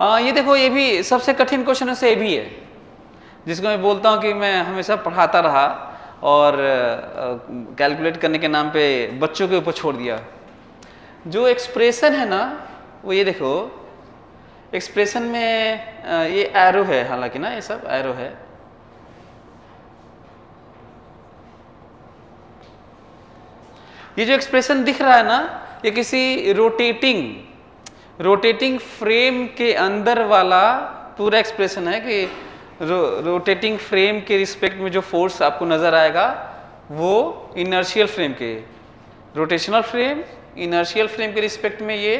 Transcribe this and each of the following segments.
ये देखो, ये भी सबसे कठिन क्वेश्चन से ये भी है, जिसको मैं बोलता हूँ कि मैं हमेशा पढ़ाता रहा और कैलकुलेट करने के नाम पे बच्चों के ऊपर छोड़ दिया। जो एक्सप्रेशन है ना, वो ये देखो, एक्सप्रेशन में ये एरो है, हालांकि ना ये सब एरो है। ये जो एक्सप्रेशन दिख रहा है ना, ये किसी रोटेटिंग फ्रेम के अंदर वाला पूरा एक्सप्रेशन है कि रोटेटिंग फ्रेम के रिस्पेक्ट में जो फोर्स आपको नजर आएगा वो इनर्शियल फ्रेम के, रोटेशनल फ्रेम, इनर्शियल फ्रेम के रिस्पेक्ट में ये,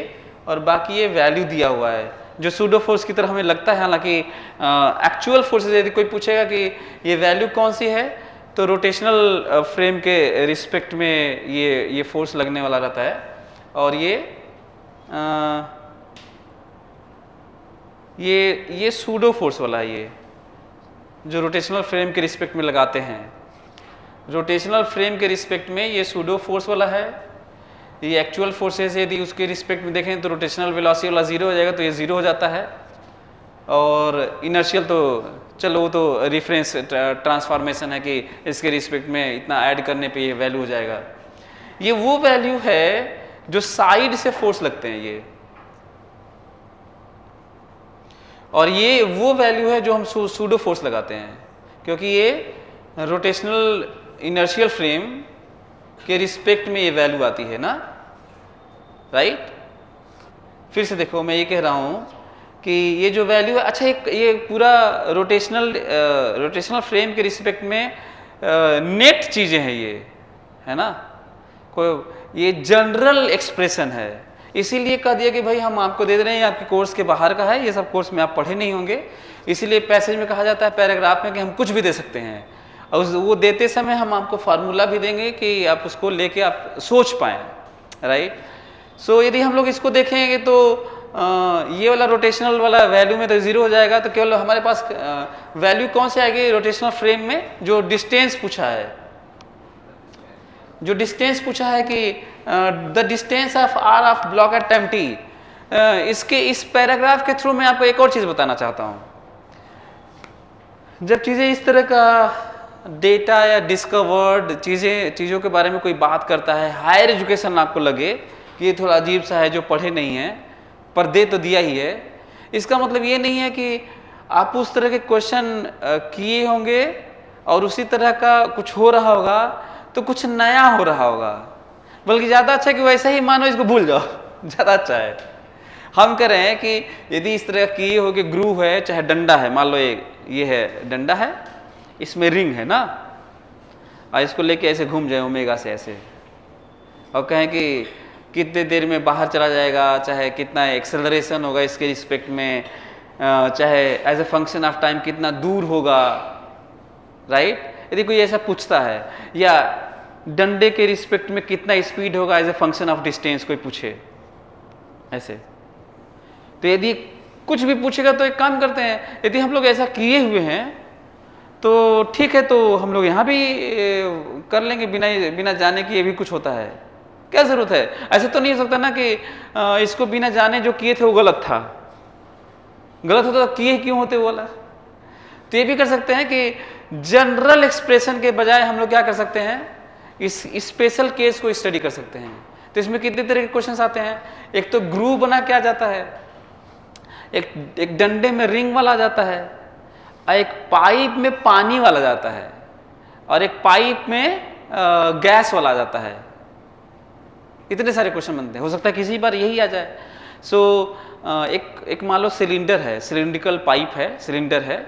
और बाकी ये वैल्यू दिया हुआ है जो सूडो फोर्स की तरह हमें लगता है। हालांकि एक्चुअल फोर्सेज यदि कोई पूछेगा कि ये वैल्यू कौन सी है, तो रोटेशनल फ्रेम के रिस्पेक्ट में ये फोर्स लगने वाला रहता है, और ये सूडो फोर्स वाला है, ये जो रोटेशनल फ्रेम के रिस्पेक्ट में लगाते हैं। रोटेशनल फ्रेम के रिस्पेक्ट में ये सूडो फोर्स वाला है। ये एक्चुअल फोर्सेस यदि उसके रिस्पेक्ट में देखें तो रोटेशनल वेलोसिटी वाला जीरो हो जाएगा, तो ये जीरो हो जाता है। और इनर्शियल तो चलो वो तो रेफरेंस ट्रांसफॉर्मेशन है कि इसके रिस्पेक्ट में इतना ऐड करने पे ये वैल्यू हो जाएगा। ये वो वैल्यू है जो साइड से फोर्स लगते हैं ये, और ये वो वैल्यू है जो हम सूडो फोर्स लगाते हैं, क्योंकि ये रोटेशनल इनर्शियल फ्रेम के रिस्पेक्ट में ये वैल्यू आती है ना, राइट। फिर से देखो, मैं ये कह रहा हूं कि ये जो वैल्यू है, अच्छा ये पूरा रोटेशनल फ्रेम के रिस्पेक्ट में नेट चीजें हैं ये, है ना, कोई ये जनरल एक्सप्रेशन है। इसीलिए कह दिया कि भाई हम आपको दे रहे हैं, आपके कोर्स के बाहर का है, ये सब कोर्स में आप पढ़े नहीं होंगे, इसीलिए पैसेज में कहा जाता है पैराग्राफ में कि हम कुछ भी दे सकते हैं, और वो देते समय हम आपको फार्मूला भी देंगे कि आप उसको लेके आप सोच पाएँ, राइट। सो यदि हम लोग इसको देखेंगे तो ये वाला रोटेशनल वाला वैल्यू में तो जीरो हो जाएगा, तो केवल हमारे पास वैल्यू कौन से आएगी रोटेशनल फ्रेम में, जो डिस्टेंस पूछा है, जो डिस्टेंस पूछा है कि the distance of r of block at time t. इसके इस पैराग्राफ के थ्रू मैं आपको एक और चीज बताना चाहता हूं। जब चीजें इस तरह का डेटा या डिस्कवर्ड चीजों के बारे में कोई बात करता है, हायर एजुकेशन आपको लगे कि ये थोड़ा अजीब सा है, जो पढ़े नहीं है, पर दे तो दिया ही है, इसका मतलब ये नहीं है कि आप उस तरह के क्वेश्चन किए होंगे और उसी तरह का कुछ हो रहा होगा तो कुछ नया हो रहा होगा, बल्कि ज़्यादा अच्छा है कि वैसा ही मानो, इसको भूल जाओ, ज़्यादा अच्छा है। हम कह रहे हैं कि यदि इस तरह किए हो कि ग्रूव है, चाहे डंडा है, मान लो ये है डंडा है, इसमें रिंग है ना, और इसको लेके ऐसे घूम जाए ओमेगा से ऐसे, और कहें कि कितने देर में बाहर चला जाएगा, चाहे कितना एक्सेलरेशन होगा इसके रिस्पेक्ट में, चाहे as a function of time कितना दूर होगा, राइट। यदि कोई ऐसा पूछता है, या डंडे के रिस्पेक्ट में कितना स्पीड होगा as a function of distance, कोई पूछे ऐसे, तो यदि कुछ भी पूछेगा तो एक काम करते हैं, यदि हम लोग ऐसा किए हुए हैं तो ठीक है, तो हम लोग यहाँ भी कर लेंगे बिना जाने कि ये भी कुछ होता है, क्या जरूरत है। ऐसे तो नहीं हो सकता ना कि इसको बिना जाने जो किए थे वो गलत था, गलत होता तो किए क्यों होते वो वाला। तो ये भी कर सकते हैं कि जनरल एक्सप्रेशन के बजाय हम लोग क्या कर सकते हैं, इस स्पेशल केस को स्टडी कर सकते हैं। तो इसमें कितने तरह के क्वेश्चंस आते हैं, एक तो ग्रूव बना क्या जाता है, एक डंडे में रिंग वाला जाता है, एक पाइप में पानी वाला जाता है, और एक पाइप में गैस वाला जाता है। इतने सारे क्वेश्चन बनते हैं, हो सकता है किसी बार यही आ जाए। सो एक मान लो सिलेंडर है, सिलिंड्रिकल पाइप है, सिलेंडर है,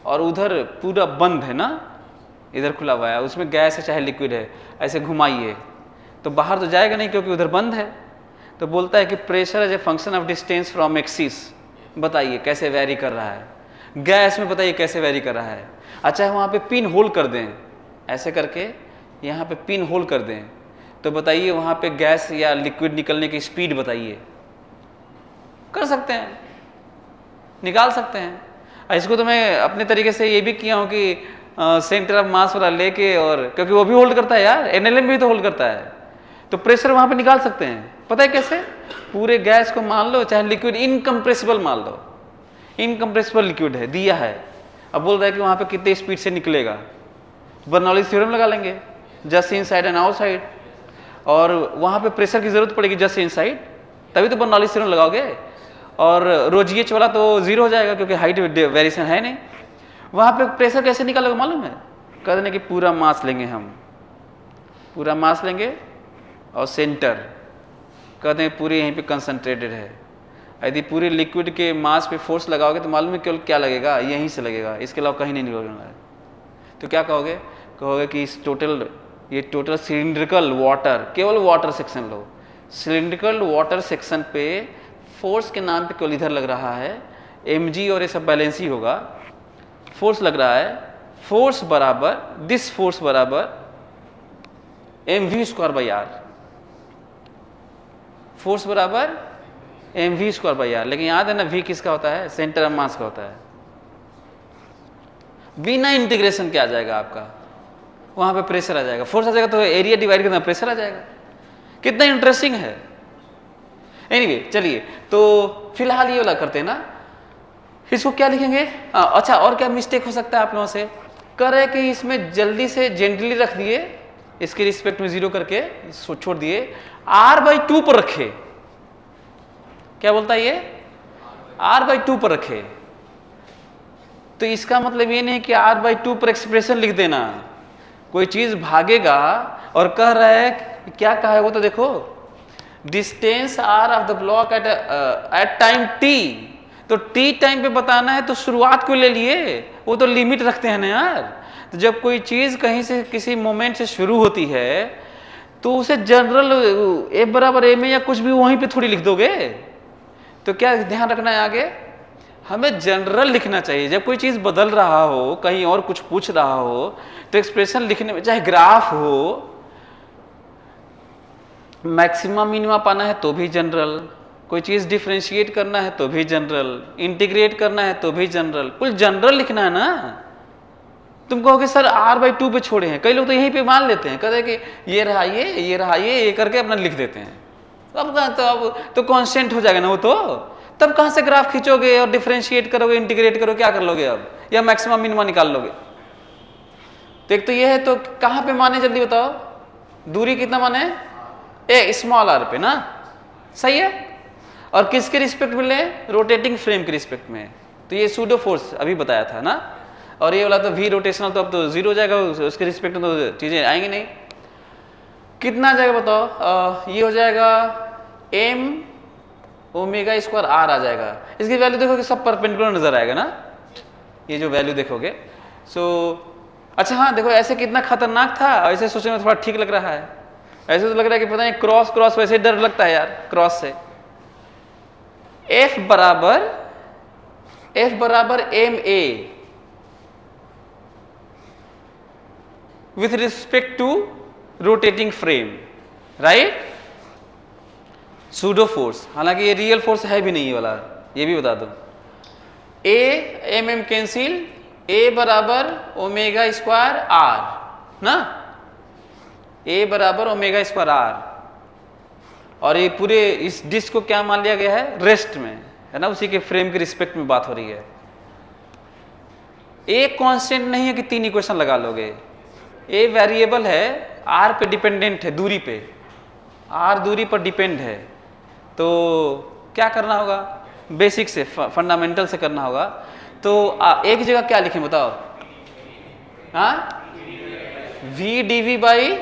और उधर पूरा बंद है ना, इधर खुला हुआ है, उसमें गैस है चाहे लिक्विड है, ऐसे घुमाइए तो बाहर तो जाएगा नहीं क्योंकि उधर बंद है। तो बोलता है कि pressure as a function of distance from axis, बताइए कैसे वेरी कर रहा है, गैस में बताइए कैसे वेरी कर रहा है। अच्छा, वहाँ पे पिन होल कर दें, ऐसे करके यहाँ पे पिन होल कर दें, तो बताइए वहाँ पे गैस या लिक्विड निकलने की स्पीड बताइए, कर सकते हैं, निकाल सकते हैं। इसको तो मैं अपने तरीके से ये भी किया हूँ कि सेंटर ऑफ मास वाला लेके, और क्योंकि वो भी होल्ड करता है यार, एनएलएम भी तो होल्ड करता है, तो प्रेशर वहाँ पे निकाल सकते हैं। पता है कैसे, पूरे गैस को मान लो चाहे लिक्विड इनकम्प्रेसिबल मान लो, इनकम्प्रेसिबल लिक्विड है, दिया है, अब बोल रहा है कि वहां पे कितने स्पीड से निकलेगा, बर्नौलीज थ्योरम लगा लेंगे, जस्ट इनसाइड एंड आउटसाइड, और वहां पे प्रेशर की जरूरत पड़ेगी जस्ट इनसाइड, तभी तो बर्नौलीज थ्योरम लगाओगे, और रोजीएच वाला तो जीरो हो जाएगा क्योंकि हाइट वेरिएशन है नहीं। वहां पे प्रेशर कैसे निकालोगे मालूम है, कह देने कि पूरा मास लेंगे हम, पूरा मास लेंगे और सेंटर कहते हैं पूरे यहीं पे कंसंट्रेटेड है। यदि पूरे लिक्विड के मास पे फोर्स लगाओगे तो मालूम है केवल क्या लगेगा, यहीं से लगेगा, इसके अलावा कहीं नहीं निकलेगा। तो क्या कहोगे, कहोगे कि इस ये टोटल सिलिंड्रिकल वाटर, केवल वाटर सेक्शन लो, सिलिंड्रिकल वाटर सेक्शन पे फोर्स के नाम पे केवल इधर लग रहा है mg, और ये सब बैलेंस ही होगा, फोर्स लग रहा है, फोर्स बराबर दिस फोर्स बराबर mv²/r, फोर्स बराबर mv²/r। लेकिन याद है ना v किसका होता है, सेंटर ऑफ मास का होता है। बिना इंटीग्रेशन क्या आ जाएगा आपका, वहां पे प्रेशर आ जाएगा, फोर्स आ जाएगा तो एरिया डिवाइड करना प्रेशर आ जाएगा। कितना इंटरेस्टिंग है। एनीवे चलिए, तो फिलहाल ये वाला करते हैं ना, इसको क्या लिखेंगे, अच्छा और क्या मिस्टेक हो सकता है आप लोगों से, कह रहे कि इसमें जल्दी से जेंटली रख दिए, इसके रिस्पेक्ट में 0 करके छोड़ दिए, r/2 पर रखे, क्या बोलता है ये, r/2 पर रखे। तो इसका मतलब ये नहीं कि r/2 पर एक्सप्रेशन लिख देना, कोई चीज भागेगा और कह रहा है, क्या कहा है वो तो देखो, distance r of the block at time t, तो t टाइम पे बताना है तो शुरुआत को ले लिए, वो तो लिमिट रखते हैं ना यार। तो जब कोई चीज कहीं से किसी मोमेंट से शुरू होती है तो उसे जनरल F=ma या कुछ भी वहीं पे थोड़ी लिख दोगे। तो क्या ध्यान रखना है आगे, हमें जनरल लिखना चाहिए। जब कोई चीज बदल रहा हो, कहीं और कुछ पूछ रहा हो, तो एक्सप्रेशन लिखने में, चाहे ग्राफ हो, मैक्सिमम मिनिमा पाना है तो भी जनरल, कोई चीज डिफरेंशिएट करना है तो भी जनरल, इंटीग्रेट करना है तो भी जनरल, कुल जनरल लिखना है ना। तुम कहोगे सर r/2 पे छोड़े हैं, कई लोग तो यहीं पे मान लेते हैं, कहते हैं कि ये रहा ये रहा ये करके अपना लिख देते हैं। अब तो कांस्टेंट हो जाएगा ना वो, तो तब कहां से ग्राफ खींचोगे और डिफरेंशिएट करोगे, इंटीग्रेट करोगे, क्या कर लोगे अब, या मैक्सिमम मिनिमा निकाल लोगे। तो एक तो ये है, तो कहां पे माने जल्दी बताओ, दूरी कितना माने, स्मॉल r पे ना, सही है। और किसके रिस्पेक्ट में ले, रोटेटिंग फ्रेम के रिस्पेक्ट में। तो ये सूडो फोर्स अभी बताया था ना, और ये वाला तो v रोटेशनल, तो अब तो 0 हो जाएगा, उसके रिस्पेक्ट में तो चीजें आएंगी नहीं। कितना आ जाएगा बताओ, ये हो जाएगा m⍵² r आ जाएगा। इसकी वैल्यू देखोगे सब परपेंडिकुलर नजर आएगा ना, ये जो वैल्यू देखोगे। सो अच्छा हाँ देखो, ऐसे कितना खतरनाक था, ऐसे सोचने में थोड़ा ठीक लग रहा है, ऐसे तो लग रहा है कि पता नहीं क्रॉस वैसे डर लगता है यार क्रॉस से। F बराबर ma with respect to rotating frame, right. Pseudo force, हालांकि ये रियल फोर्स है भी नहीं, ये वाला ये भी बता दो। a mm कैंसिल, a बराबर ω²r ना, a बराबर ω²r, और ये पूरे इस डिस्क को क्या मान लिया गया है, रेस्ट में है ना, उसी के फ्रेम के रिस्पेक्ट में बात हो रही है। एक कांस्टेंट नहीं है कि 3 इक्वेशन लगा लोगे, ए वेरिएबल है, r पे डिपेंडेंट है, दूरी पे, r दूरी पर डिपेंड है। तो क्या करना होगा, बेसिक से फंडामेंटल से करना होगा। तो एक जगह क्या लिखें बताओ, हाँ v dv/,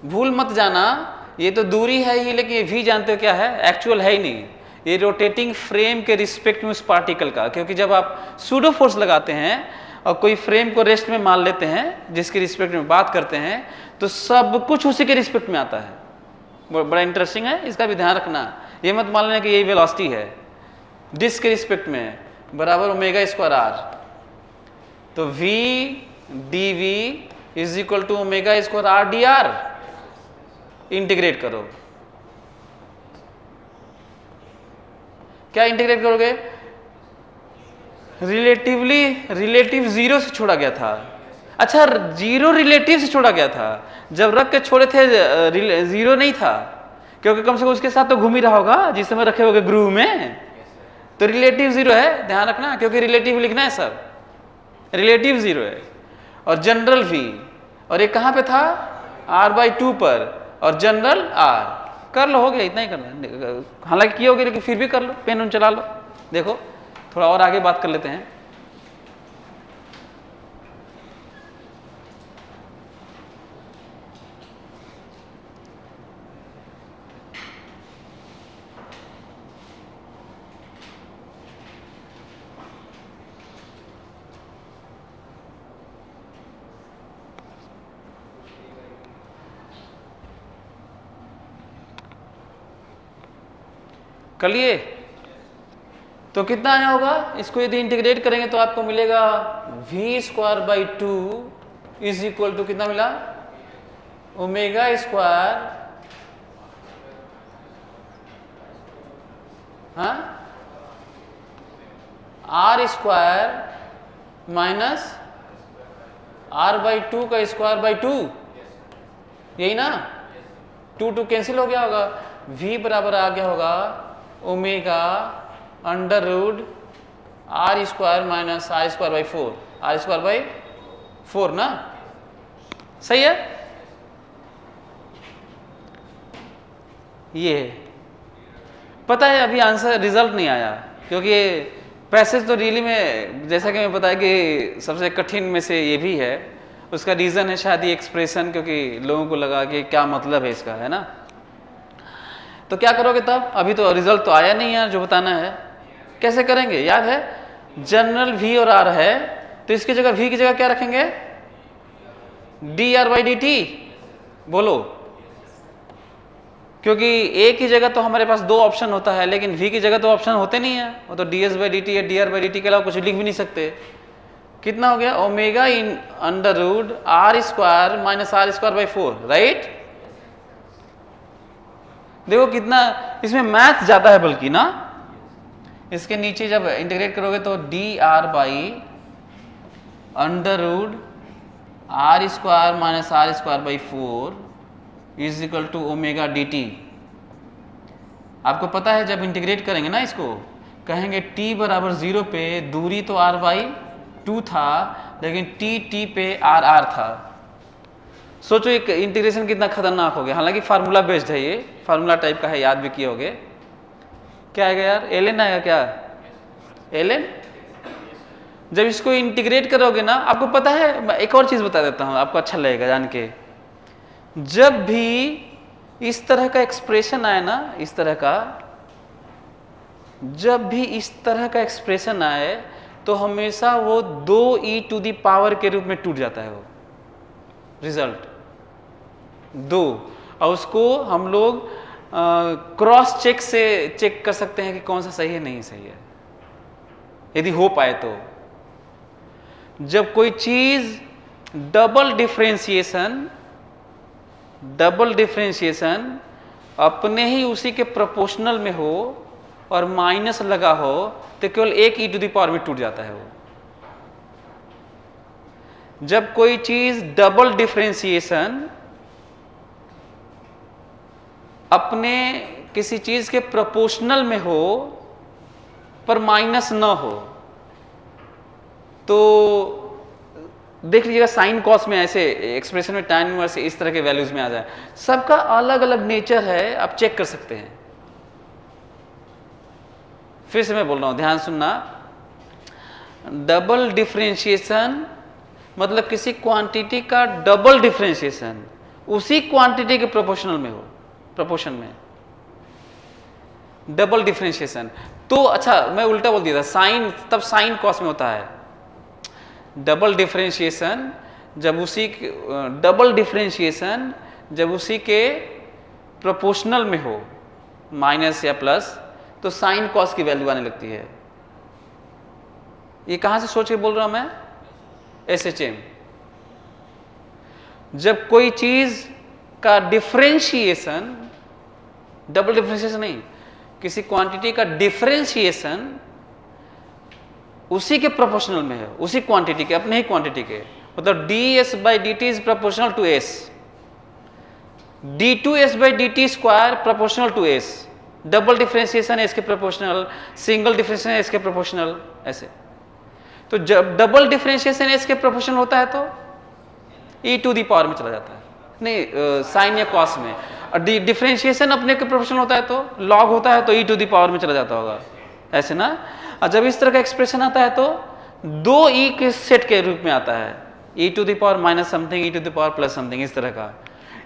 भूल मत जाना, ये तो दूरी है ही, लेकिन ये v जानते हो क्या है, एक्चुअल है ही नहीं, ये रोटेटिंग फ्रेम के रिस्पेक्ट में उस पार्टिकल का। क्योंकि जब आप सूडो फोर्स लगाते हैं और कोई फ्रेम को रेस्ट में मान लेते हैं, जिसके रिस्पेक्ट में बात करते हैं, तो सब कुछ उसी के रिस्पेक्ट में आता है। बड़ा इंटरेस्टिंग है, इसका भी ध्यान रखना। ये मत मान लेना कि यही वेलोसिटी है, डिस्क के रिस्पेक्ट में बराबर ω²r। तो v dv = ω²r dr, integrate करो। क्या इंटीग्रेट करोगे, रिलेटिव 0 से छोड़ा गया था। अच्छा 0 रिलेटिव से छोड़ा गया था, जब रख के छोड़े थे 0 नहीं था, क्योंकि कम से कम उसके साथ तो घूम ही रहा होगा जिस समय रखे होगे ग्रूव में, तो रिलेटिव जीरो है, ध्यान रखना, क्योंकि रिलेटिव लिखना है सर, रिलेटिव जीरो है। और जनरल v, और ये कहाँ पे था, r/2 पर, और जनरल r। कर लो, हो गया, इतना ही करना है, हालांकि किए होगे लेकिन फिर भी कर लो, पेन उन चला लो। देखो थोड़ा और आगे बात कर लेते हैं। कर लिए? तो कितना आया होगा, इसको यदि इंटीग्रेट करेंगे तो आपको मिलेगा v²/2 इज इक्वल टू कितना मिला, ओमेगा स्क्वायर, हाँ, r² माइनस r/2 का स्क्वायर/2, यही ना, 2 कैंसिल हो गया होगा, v बराबर आ गया होगा omega √r² minus r²/4, r²/4 ना, सही है। ये पता है अभी आंसर रिजल्ट नहीं आया, क्योंकि पैसेज तो रियली में जैसा कि मैं बताया कि सबसे कठिन में से ये भी है। उसका रीज़न है शायद ये एक्सप्रेशन, क्योंकि लोगों को लगा कि क्या मतलब है इसका, है ना। तो क्या करोगे तब, अभी तो रिजल्ट तो आया नहीं यार जो बताना है, कैसे करेंगे, याद है जनरल v और r है, तो इसकी जगह v की जगह क्या रखेंगे, dr/dt, बोलो, क्योंकि a की जगह तो हमारे पास 2 ऑप्शन होता है, लेकिन v की जगह तो ऑप्शन होते नहीं है, वो तो ds/dt या dr/dt के अलावा कुछ लिख भी नहीं सकते। कितना हो गया, ओमेगा इन √r² माइनस r²/4, राइट। देखो कितना इसमें मैथ ज्यादा है बल्कि ना, इसके नीचे जब इंटीग्रेट करोगे तो dr/√r² minus r²/4 is equal to omega dt। आपको पता है जब इंटीग्रेट करेंगे ना इसको, कहेंगे t बराबर 0 पे दूरी तो r/2 था, लेकिन t पे r था। सोचो एक इंटीग्रेशन कितना खतरनाक हो गया, हालांकि फार्मूला बेस्ड है, ये फार्मूला टाइप का है, याद भी किए होगे। क्या आएगा यार, ln आएगा क्या, ln। जब इसको इंटीग्रेट करोगे ना, आपको पता है, एक और चीज बता देता हूं, आपको अच्छा लगेगा जान के, जब भी इस तरह का एक्सप्रेशन आए ना, इस तरह का, जब भी इस तरह का एक्सप्रेशन आए तो हमेशा वो 2e⁻ के रूप में टूट जाता है वो रिजल्ट 2, और उसको हम लोग क्रॉस चेक से चेक कर सकते हैं कि कौन सा सही है नहीं सही है, यदि हो पाए तो। जब कोई चीज डबल डिफरेंशिएशन अपने ही उसी के प्रोपोर्शनल में हो और माइनस लगा हो तो केवल एक e⁻ में टूट जाता है वो। जब कोई चीज डबल डिफरेंशिएशन अपने किसी चीज के प्रोपोर्शनल में हो पर माइनस न हो, तो देख लीजिएगा साइन कॉस में ऐसे एक्सप्रेशन में tan इनवर्स इस तरह के वैल्यूज में आ जाए, सबका अलग अलग नेचर है, आप चेक कर सकते हैं। फिर से मैं बोल रहा हूं, ध्यान सुनना, डबल डिफरेंशिएशन मतलब किसी क्वांटिटी का डबल डिफरेंशिएशन उसी क्वांटिटी के प्रोपोर्शनल में हो, प्रोपोर्शन में डबल डिफरेंशिएशन। तो अच्छा मैं उल्टा बोल दिया था, साइन तब साइन कॉस में होता है। डबल डिफरेंशिएशन जब उसी के प्रोपोर्शनल में हो माइनस या प्लस, तो साइन कॉस की वैल्यू आने लगती है। ये कहां से सोच के बोल रहा हूं मैं, SHM। जब कोई चीज का डिफरेंशिएशन, डबल डिफरेंशिएशन नहीं, किसी क्वांटिटी का डिफरेंशिएशन उसी के प्रोपोर्शनल में है, उसी क्वांटिटी के, अपने ही क्वांटिटी के, मतलब ds/dt is proportional to s। d2s by dt square proportional to s, double differentiation s के प्रोपोर्शनल, सिंगल डिफरेंशिएशन s के प्रोपोर्शनल, ऐसे। तो जब डबल डिफरेंशिएशन s के प्रोपोर्शनल होता है तो e टू दी पावर में चला जाता है, नहीं साइन या कॉस में। और डिफरेंशिएशन अपने के प्रोपोर्शनल होता है तो लॉग होता है तो e टू दी पावर में चला जाता होगा, ऐसे ना। और जब इस तरह का एक्सप्रेशन आता है तो दो e के सेट के रूप में आता है, e to the power minus something, e to the power plus something, इस तरह का।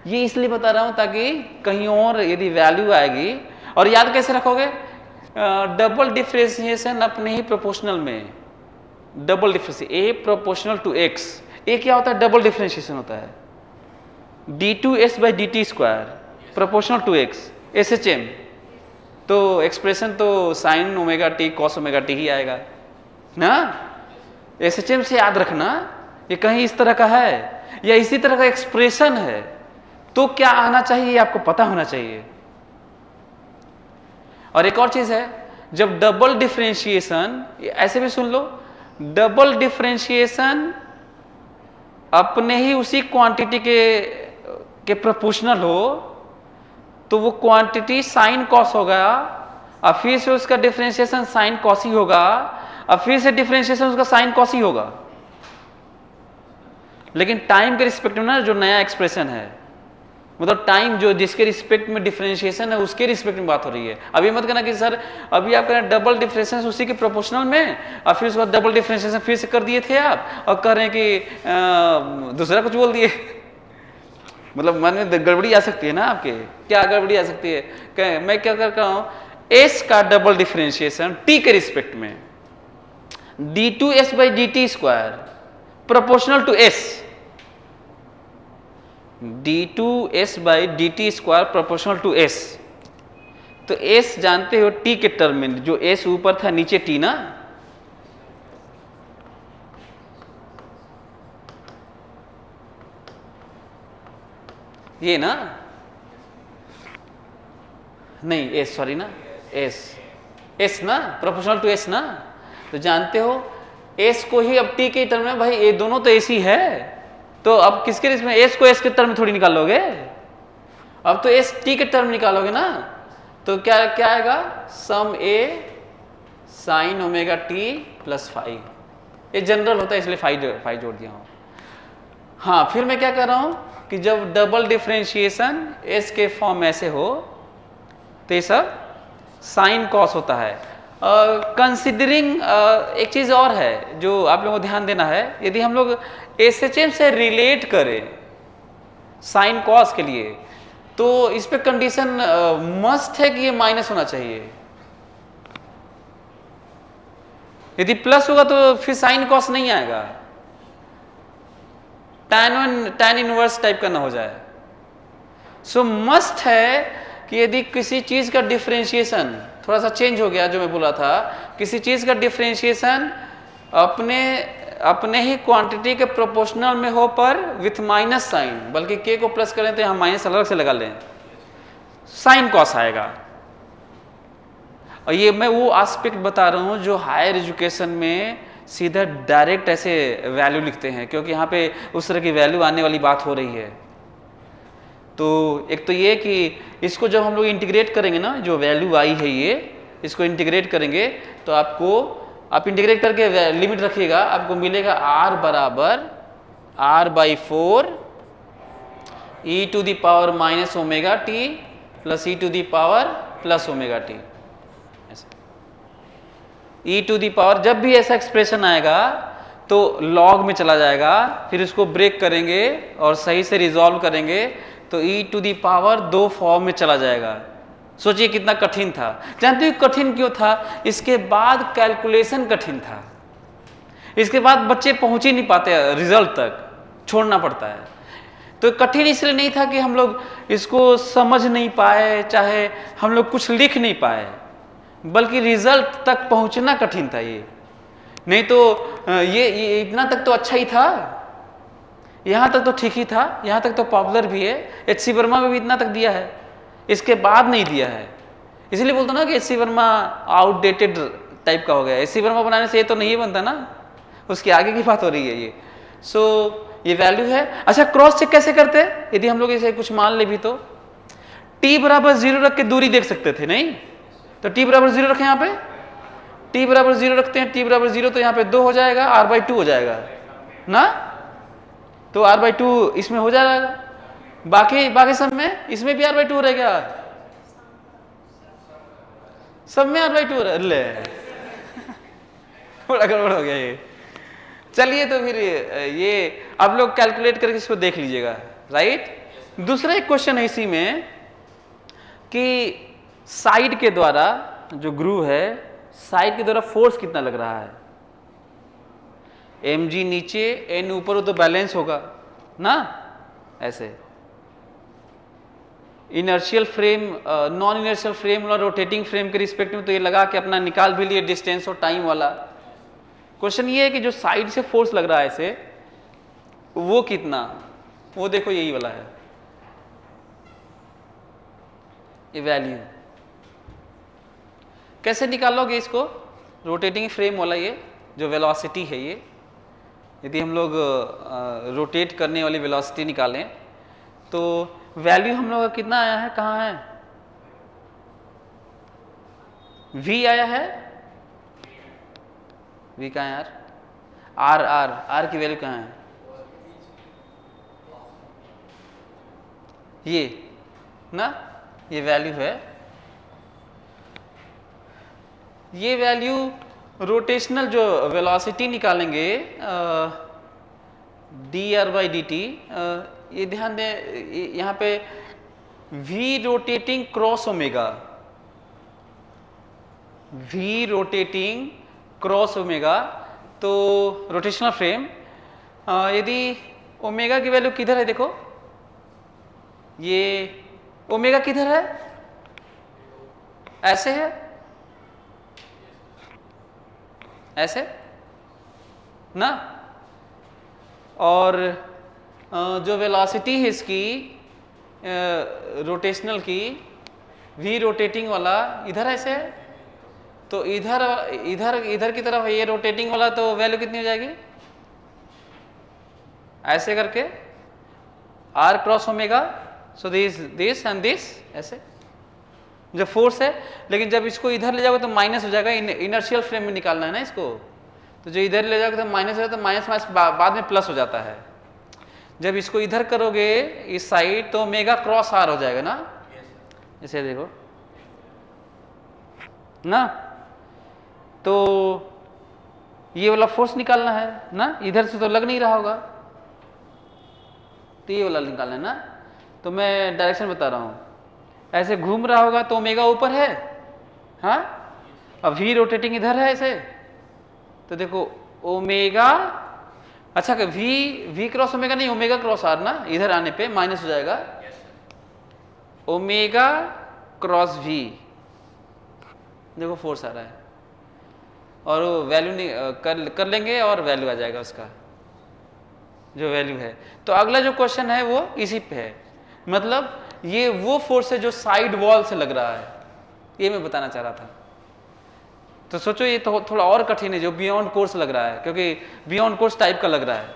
ये इसलिए बता रहा हूं ताकि कहीं और यदि वैल्यू आएगी, और याद कैसे रखोगे, डबल डिफरेंशिएशन अपने ही प्रोपोर्शनल में, double differentiation a proportional to x, a क्या होता है, डबल डिफरेंशिएशन होता है, d2s by dt square proportional to x, SHM, तो एक्सप्रेशन तो sine omega t cos omega t ही आएगा ना। SHM से याद रखना, ये कहीं इस तरह का है या इसी तरह का एक्सप्रेशन है तो क्या आना चाहिए आपको पता होना चाहिए। और एक और चीज है, जब डबल डिफरेंशिएशन, ऐसे भी सुन लो, डबल डिफरेंशिएशन अपने ही उसी क्वांटिटी के प्रोपोर्शनल हो तो वो क्वांटिटी साइन कॉस होगा, और फिर से उसका डिफरेंशिएशन साइन कॉस ही होगा, और फिर से डिफरेंशिएशन उसका साइन कॉस ही होगा। लेकिन टाइम के रिस्पेक्ट में ना जो नया एक्सप्रेशन है, मतलब टाइम जो जिसके रिस्पेक्ट में डिफरेंशिएशन है उसके रिस्पेक्ट में बात हो रही है। अभी मत कहना कि सर अभी आप कह रहे हैं डबल डिफरेंशिएशन उसी के प्रोपोर्शनल में, और फिर उसके बाद डबल डिफरेंशिएशन फिर से कर दिए थे आप, और कह रहे हैं कि दूसरा कुछ बोल दिए। मतलब मन में गड़बड़ी आ सकती है ना आपके, क्या गड़बड़ी आ सकती है, मैं क्या कर रहा हूं, एस का डबल डिफरेंशिएशन टी के रिस्पेक्ट में, d2s by dt square proportional to s, d2s by dt square proportional to s। तो s जानते हो t के टर्म में, जो s ऊपर था नीचे t ना, ये ना, नहीं s, सॉरी ना, s ना, प्रोपोर्शनल टू s ना। तो जानते हो s को ही अब t के टर्म में, भाई ये दोनों तो s ही है, तो अब किसके इसमें s को s के टर्म में थोड़ी निकालोगे, अब तो s t के टर्म निकालोगे ना। तो क्या क्या आएगा, सम a sine omega t plus five, ये जनरल होता है इसलिए फाइव जोड़ दिया हूं। हाँ, फिर मैं क्या कर रहा हूं कि जब डबल डिफरेंशिएशन s के फॉर्म ऐसे हो तो ये सब साइन कॉस होता है। कंसिडरिंग एक चीज और है जो आप लोगों को ध्यान देना है, यदि हम लोग SHM से रिलेट करें साइन कॉस के लिए तो इस पे कंडीशन मस्ट है कि ये माइनस होना चाहिए। यदि प्लस होगा तो फिर साइन कॉस नहीं आएगा, tan इनवर्स टाइप का ना हो जाए। सो मस्ट है कि यदि किसी चीज का डिफरेंशिएशन थोड़ा सा चेंज हो गया, जो मैं बोला था, किसी चीज का डिफरेंशिएशन अपने ही क्वांटिटी के प्रोपोर्शनल में हो पर विथ माइनस साइन, बल्कि k को प्लस करें तो यहां माइनस अलग से लगा लें, साइन कॉस आएगा। और ये मैं वो एस्पेक्ट बता रहा हूं जो हायर एजुकेशन में सीधा डायरेक्ट ऐसे वैल्यू लिखते हैं, क्योंकि यहाँ पे उस तरह की वैल्यू आने वाली बात हो रही है। तो एक तो ये कि इसको जब हम लोग इंटीग्रेट करेंगे ना, जो वैल्यू आई है ये, इसको इंटीग्रेट करेंगे तो आप इंटीग्रेट करके लिमिट रखिएगा, आपको मिलेगा r बराबर r/4 e to the power minus omega T plus e to the power plus omega T. e to the power जब भी ऐसा एक्सप्रेशन आएगा तो लॉग में चला जाएगा, फिर इसको ब्रेक करेंगे और सही से रिजॉल्व करेंगे तो e टू दी पावर दो फॉर्म में चला जाएगा। सोचिए कितना कठिन था। जानते हो कठिन क्यों था? इसके बाद कैलकुलेशन कठिन था, इसके बाद बच्चे पहुंच ही नहीं पाते रिजल्ट तक, छोड़ना पड़ता है। तो कठिन इसलिए नहीं था कि हम लोग इसको समझ नहीं पाए, चाहे हम लोग कुछ लिख नहीं पाए, बल्कि रिजल्ट तक पहुंचना कठिन था। ये नहीं तो ये इतना तक तो अच्छा ही था, यहाँ तक तो ठीक ही था, यहाँ तक तो पॉपुलर भी है। एच.सी. वर्मा में भी इतना तक दिया है, इसके बाद नहीं दिया है। इसलिए बोलता ना कि एच.सी. वर्मा आउटडेटेड टाइप का हो गया। एच.सी. वर्मा बनाने से ये तो नहीं बनता ना, उसके आगे की बात हो रही है ये। सो ये वैल्यू है। अच्छा, क्रॉस चेक कैसे करते हैं? यदि हम लोग इसे कुछ मान ले भी तो t बराबर 0 रख के दूरी देख सकते थे नहीं? तो t बराबर 0 रखें यहाँ पे, t बराबर 0 रखते हैं, t बराबर 0 तो यहाँ पे 2 हो जाएगा, r/2 हो जाएगा ना, तो r/2 इसमें हो जाएगा, बाकी सब में इसमें भी r/2 रह गया, सब में r/2 ले थोड़ा गड़बड़ हो गया ये। चलिए तो फिर ये आप लोग कैलकुलेट करके इसको देख लीजिएगा, राइट। दूसरा एक क्वेश्चन है इसी में कि साइड के द्वारा जो ग्रूव है, साइड के द्वारा फोर्स कितना लग रहा है, mg नीचे n ऊपर, हो तो बैलेंस होगा ना, ऐसे। Inertial frame, non inertial frame और रोटेटिंग फ्रेम के रिस्पेक्ट में तो ये लगा के अपना निकाल भी लिए डिस्टेंस और टाइम वाला। क्वेश्चन ये है कि जो साइड से फोर्स लग रहा है ऐसे, वो कितना, वो देखो यही वाला है, ये वैल्यू कैसे निकालोगे इसको, रोटेटिंग फ्रेम वाला ये जो वेलोसिटी है, ये यदि हम लोग रोटेट करने वाली वेलोसिटी निकालें तो वैल्यू हम लोग का कितना आया है, कहाँ है, v आया है, v कहाँ है यार, r की वैल्यू कहाँ है, ये ना, ये वैल्यू है, ये वैल्यू रोटेशनल जो वेलोसिटी निकालेंगे dr/dt, ये ध्यान दें यहाँ पे v rotating cross omega, v rotating cross omega, तो रोटेशनल फ्रेम, यदि ओमेगा की वैल्यू किधर है, देखो ये ओमेगा किधर है, ऐसे है, ऐसे ना, और जो वेलोसिटी है इसकी रोटेशनल की, v रोटेटिंग वाला इधर ऐसे है, तो इधर इधर इधर की तरफ ये रोटेटिंग वाला, तो वैल्यू कितनी हो जाएगी, ऐसे करके r cross omega, so this and this, ऐसे जब फोर्स है, लेकिन जब इसको इधर ले जाओगे तो माइनस हो जाएगा, इनर्शियल फ्रेम में निकालना है ना इसको, तो जो इधर ले जाओगे तो माइनस हो जाता है, माइनस माइनस बाद में प्लस हो जाता है, जब इसको इधर करोगे इस साइड तो ओमेगा क्रॉस r हो जाएगा ना, इसे देखो ना, तो ये वाला फोर्स निकालना है ना, इधर से तो लग नहीं रहा होगा, तो ये वाला निकालना है ना, तो मैं डायरेक्शन बता रहा हूँ, ऐसे घूम रहा होगा तो ओमेगा ऊपर है, हाँ, अब v रोटेटिंग इधर है ऐसे, तो देखो ओमेगा, अच्छा v क्रॉस ओमेगा नहीं, ओमेगा क्रॉस r ना, इधर आने पे माइनस हो जाएगा, ओमेगा क्रॉस v, देखो फोर्स आ रहा है, और वो वैल्यू कर लेंगे और वैल्यू आ जाएगा उसका जो वैल्यू है। तो अगला जो क्वेश्चन है वो इसी पे है, मतलब ये वो फोर्स है जो साइड वॉल से लग रहा है, ये मैं बताना चाह रहा था। तो सोचो ये तो थोड़ा और कठिन है, जो बियॉन्ड कोर्स लग रहा है, क्योंकि बियॉन्ड कोर्स टाइप का लग रहा है,